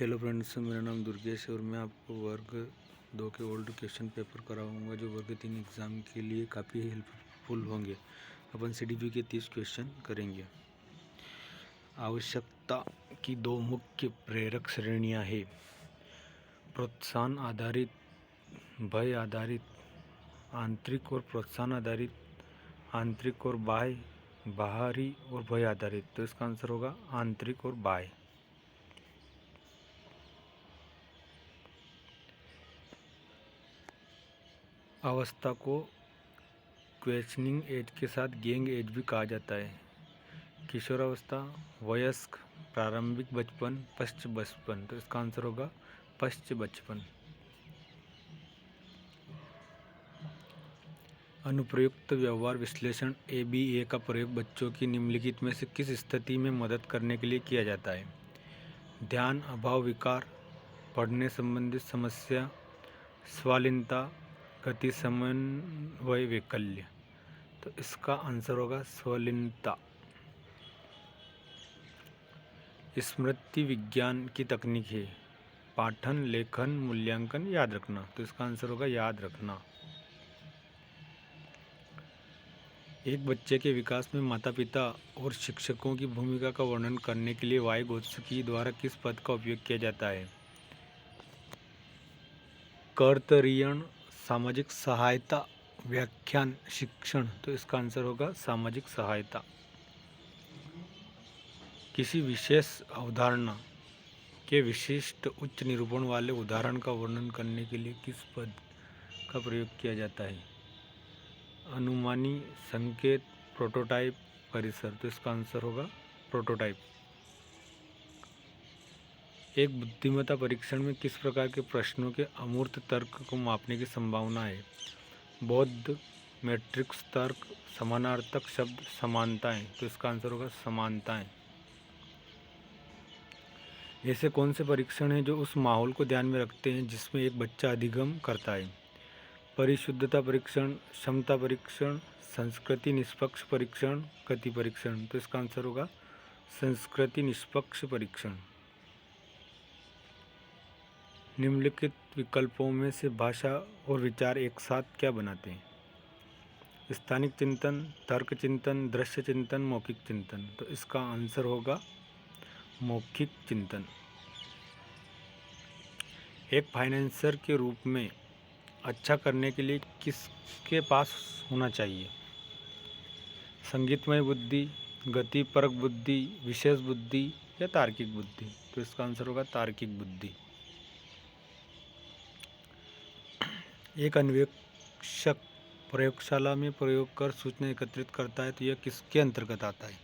Hello friends, मेरा नाम दुर्गेश है और मैं आपको वर्ग 2 के ओल्ड क्वेश्चन पेपर कराऊंगा जो वर्ग 3 एग्ज़ाम के लिए काफ़ी हेल्पफुल होंगे। अपन सीडीपी के 30 क्वेश्चन करेंगे। आवश्यकता की 2 मुख्य प्रेरक श्रेणियां हैं: प्रोत्साहन आधारित, भय आधारित। आंतरिक और प्रोत्साहन आधारित, आंतरिक और बाह्य, बाहरी और भय आधारित। तो इसका आंसर होगा आंतरिक और बाह्य। अवस्था को क्वेश्चनिंग एज के साथ गैंग एज भी कहा जाता है। किशोरावस्था, वयस्क, प्रारंभिक बचपन, पश्च बचपन। तो इसका आंसर होगा पश्च बचपन। अनुप्रयुक्त व्यवहार विश्लेषण ABA का प्रयोग बच्चों की निम्नलिखित में से किस स्थिति में मदद करने के लिए किया जाता है? ध्यान अभाव विकार, पढ़ने संबंधित समस्या, स्वालीनता, गति समन्वय वैकल्य। तो इसका आंसर होगा स्वालीनता। स्मृति विज्ञान की तकनीक है पाठन, लेखन, मूल्यांकन, याद रखना। तो इसका आंसर होगा याद रखना। एक बच्चे के विकास में माता पिता और शिक्षकों की भूमिका का वर्णन करने के लिए वाइगोत्स्की द्वारा किस पद का उपयोग किया जाता है? कर्तरियन, सामाजिक सहायता, व्याख्यान, शिक्षण। तो इसका आंसर होगा सामाजिक सहायता। किसी विशेष अवधारणा के विशिष्ट उच्च निरूपण वाले उदाहरण का वर्णन करने के लिए किस पद का प्रयोग किया जाता है? अनुमानी, संकेत, प्रोटोटाइप, परिसर। तो इसका आंसर होगा प्रोटोटाइप। एक बुद्धिमत्ता परीक्षण में किस प्रकार के प्रश्नों के अमूर्त तर्क को मापने की संभावना है? बौद्ध, मैट्रिक्स तर्क, समानार्थक शब्द, समानताएं। तो इसका आंसर होगा समानताएं। ऐसे कौन से परीक्षण हैं जो उस माहौल को ध्यान में रखते हैं जिसमें एक बच्चा अधिगम करता है? परिशुद्धता परीक्षण, क्षमता परीक्षण, संस्कृति निष्पक्ष परीक्षण, गति परीक्षण। तो इसका आंसर होगा संस्कृति निष्पक्ष परीक्षण। निम्नलिखित विकल्पों में से भाषा और विचार एक साथ क्या बनाते हैं? स्थानिक चिंतन, तर्क चिंतन, दृश्य चिंतन, मौखिक चिंतन। तो इसका आंसर होगा मौखिक चिंतन। एक फाइनेंसर के रूप में अच्छा करने के लिए किसके पास होना चाहिए? संगीतमय बुद्धि, गतिपरक बुद्धि, विशेष बुद्धि या तार्किक बुद्धि। तो इसका आंसर होगा तार्किक बुद्धि। एक अन्वेषक प्रयोगशाला में प्रयोग कर सूचना एकत्रित करता है तो यह किसके अंतर्गत आता है?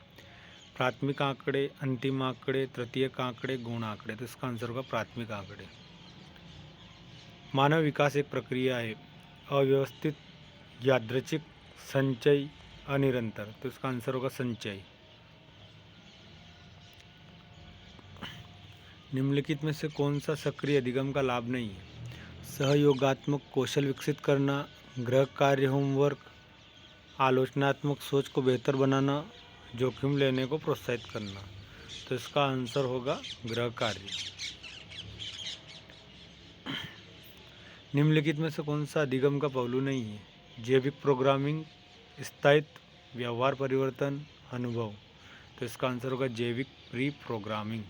प्राथमिक आंकड़े, अंतिम आंकड़े, तृतीयक आंकड़े, गौण आंकड़े। तो इसका आंसर होगा प्राथमिक आंकड़े। मानव विकास एक प्रक्रिया है अव्यवस्थित, यादृच्छिक, संचय, अनिरंतर। तो इसका आंसर होगा संचय। निम्नलिखित में से कौन सा सक्रिय अधिगम का लाभ नहीं है? सहयोगात्मक कौशल विकसित करना, गृह कार्य, होमवर्क, आलोचनात्मक सोच को बेहतर बनाना, जोखिम लेने को प्रोत्साहित करना। तो इसका आंसर होगा गृह कार्य। निम्नलिखित में से कौन सा अधिगम का पहलू नहीं है? जैविक प्रोग्रामिंग, स्थायित्व, व्यवहार परिवर्तन, अनुभव। तो इसका आंसर होगा जैविक प्री प्रोग्रामिंग।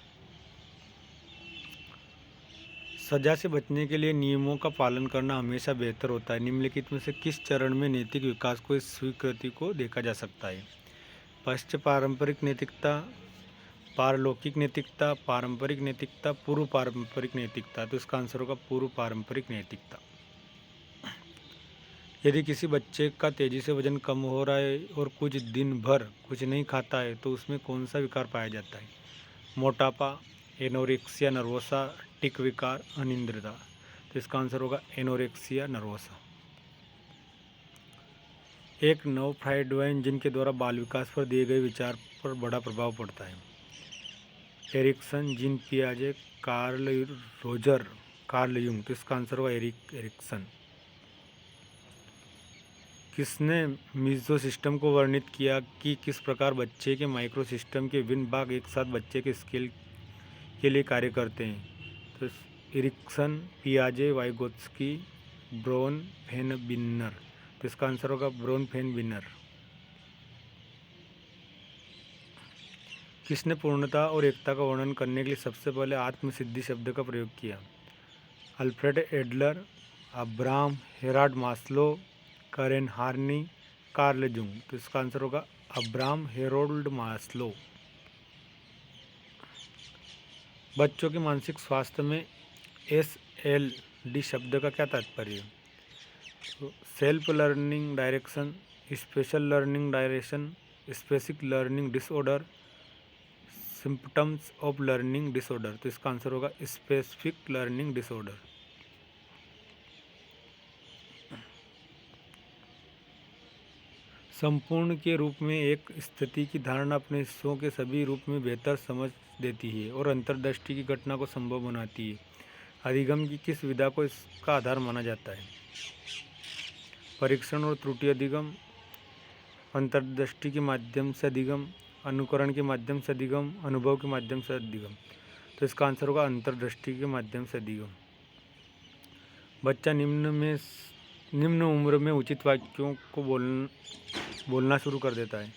सजा से बचने के लिए नियमों का पालन करना हमेशा बेहतर होता है। निम्नलिखित में से किस चरण में नैतिक विकास को इस स्वीकृति को देखा जा सकता है? पश्च पारंपरिक नैतिकता, पारलौकिक नैतिकता, पारंपरिक नैतिकता, पूर्व पारंपरिक नैतिकता। तो इसका आंसर होगा पूर्व पारंपरिक नैतिकता। यदि किसी बच्चे का तेजी से वजन कम हो रहा है और कुछ दिन भर कुछ नहीं खाता है तो उसमें कौन सा विकार पाया जाता है? मोटापा, एनोरेक्सिया नर्वोसा, टिक विकार, अनिद्रता। तो इसका आंसर होगा एनोरेक्सिया नर्वोसा। एक नव फ्राइडवाइन जिनके द्वारा बाल विकास पर दिए गए विचार पर बड़ा प्रभाव पड़ता है? एरिक्सन, जीन पियाजे, कार्ल रोजर, कार्ल यूंग। तो इसका आंसर होगा एरिक्सन। किसने मीजो सिस्टम को वर्णित किया कि किस प्रकार बच्चे के माइक्रो सिस्टम के विभिन्न भाग एक साथ बच्चे के स्केल के लिए कार्य करते हैं? तो इरिक्सन, पियाजे, वाइगोत्स्की, ब्रोन-फेनबिनर। तो इसका आंसर होगा ब्रोन-फेनबिनर। किसने पूर्णता और एकता का वर्णन करने के लिए सबसे पहले आत्मसिद्धि शब्द का प्रयोग किया? Alfred Adler, Abraham Harold Maslow, Karen Horney, Carl Jung. तो इसका आंसर होगा अब्राहम हेरोल्ड मास्लो। बच्चों के मानसिक स्वास्थ्य में SLD शब्द का क्या तात्पर्य है? तो self learning direction, special learning direction, specific learning disorder, symptoms of learning disorder. तो इसका आंसर होगा स्पेसिफिक लर्निंग डिसऑर्डर। संपूर्ण के रूप में एक स्थिति की धारणा अपने हिस्सों के सभी रूप में बेहतर समझ देती है और अंतर्दृष्टि की घटना को संभव बनाती है। अधिगम की किस विधा को इसका आधार माना जाता है? परीक्षण और त्रुटि अधिगम, अंतर्दृष्टि के माध्यम से अधिगम, अनुकरण के माध्यम से अधिगम, अनुभव के माध्यम से अधिगम। तो इसका आंसर होगा अंतर्दृष्टि के माध्यम से अधिगम। बच्चा निम्न उम्र में उचित वाक्यों को बोलना शुरू कर देता है?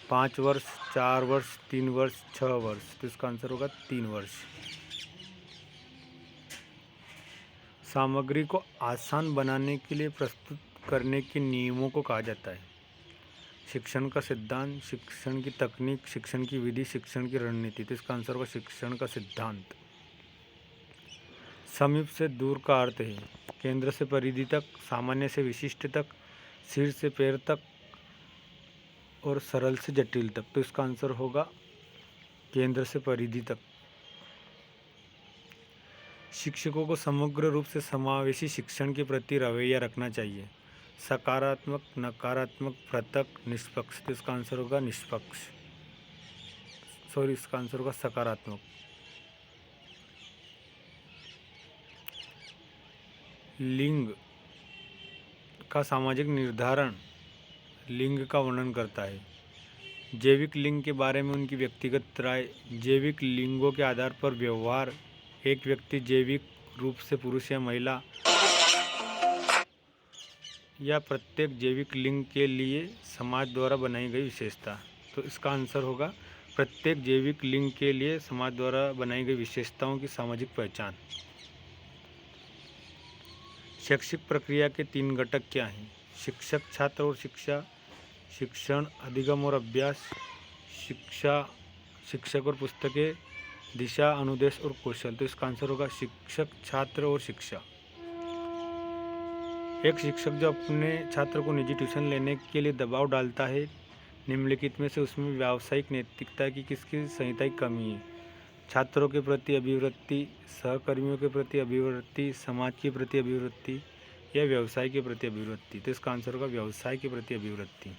5 वर्ष, 4 वर्ष, 3 वर्ष, 6 वर्ष। तो इसका आंसर होगा 3 वर्ष। सामग्री को आसान बनाने के लिए प्रस्तुत करने के नियमों को कहा जाता है? शिक्षण का सिद्धांत, शिक्षण की तकनीक, शिक्षण की विधि, शिक्षण की रणनीति। तो इसका आंसर होगा शिक्षण का सिद्धांत। समीप से दूर का अर्थ है केंद्र से परिधि तक, सामान्य से विशिष्ट तक, सिर से पैर तक और सरल से जटिल तक। तो इसका आंसर होगा केंद्र से परिधि तक। शिक्षकों को समग्र रूप से समावेशी शिक्षण के प्रति रवैया रखना चाहिए? सकारात्मक, नकारात्मक, पृथक, निष्पक्ष। तो इसका आंसर होगा निष्पक्ष। इसका आंसर होगा सकारात्मक। लिंग का सामाजिक निर्धारण लिंग का वर्णन करता है? जैविक लिंग के बारे में उनकी व्यक्तिगत राय। जैविक लिंगों के आधार पर व्यवहार। एक व्यक्ति जैविक रूप से पुरुष या महिला, या प्रत्येक जैविक लिंग के लिए समाज द्वारा बनाई गई विशेषता। तो इसका आंसर होगा प्रत्येक जैविक लिंग के लिए समाज द्वारा बनाई गई विशेषताओं की सामाजिक पहचान। शैक्षिक प्रक्रिया के 3 घटक क्या हैं? शिक्षक, छात्र और शिक्षा, शिक्षण, अधिगम और अभ्यास, शिक्षा, शिक्षक और पुस्तकें, दिशा, अनुदेश और कौशल। तो इसका आंसर होगा शिक्षक, छात्र और शिक्षा। एक शिक्षक जो अपने छात्र को निजी ट्यूशन लेने के लिए दबाव डालता है, निम्नलिखित में से उसमें व्यावसायिक नैतिकता की किसकी संहिता की कमी है? छात्रों के प्रति अभिवृत्ति, सहकर्मियों के प्रति अभिवृत्ति, समाज के प्रति अभिवृत्ति या व्यवसाय के प्रति अभिवृत्ति। तो इसका आंसर होगा व्यवसाय के प्रति अभिवृत्ति।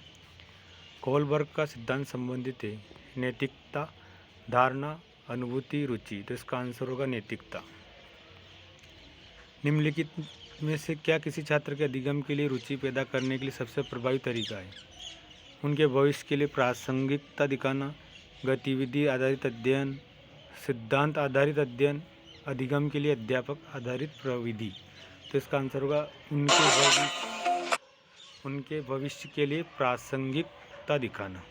कोहलबर्ग का सिद्धांत संबंधित है? नैतिकता, धारणा, अनुभूति, रुचि। तो इसका आंसर होगा नैतिकता। निम्नलिखित में से क्या किसी छात्र के अधिगम के लिए रुचि पैदा करने के लिए सबसे प्रभावी तरीका है? उनके भविष्य के लिए प्रासंगिकता दिखाना, गतिविधि आधारित अध्ययन, सिद्धांत आधारित अध्ययन, अधिगम के लिए अध्यापक आधारित प्रविधि। तो इसका आंसर होगा उनके भविष्य के लिए प्रासंगिकता दिखाना।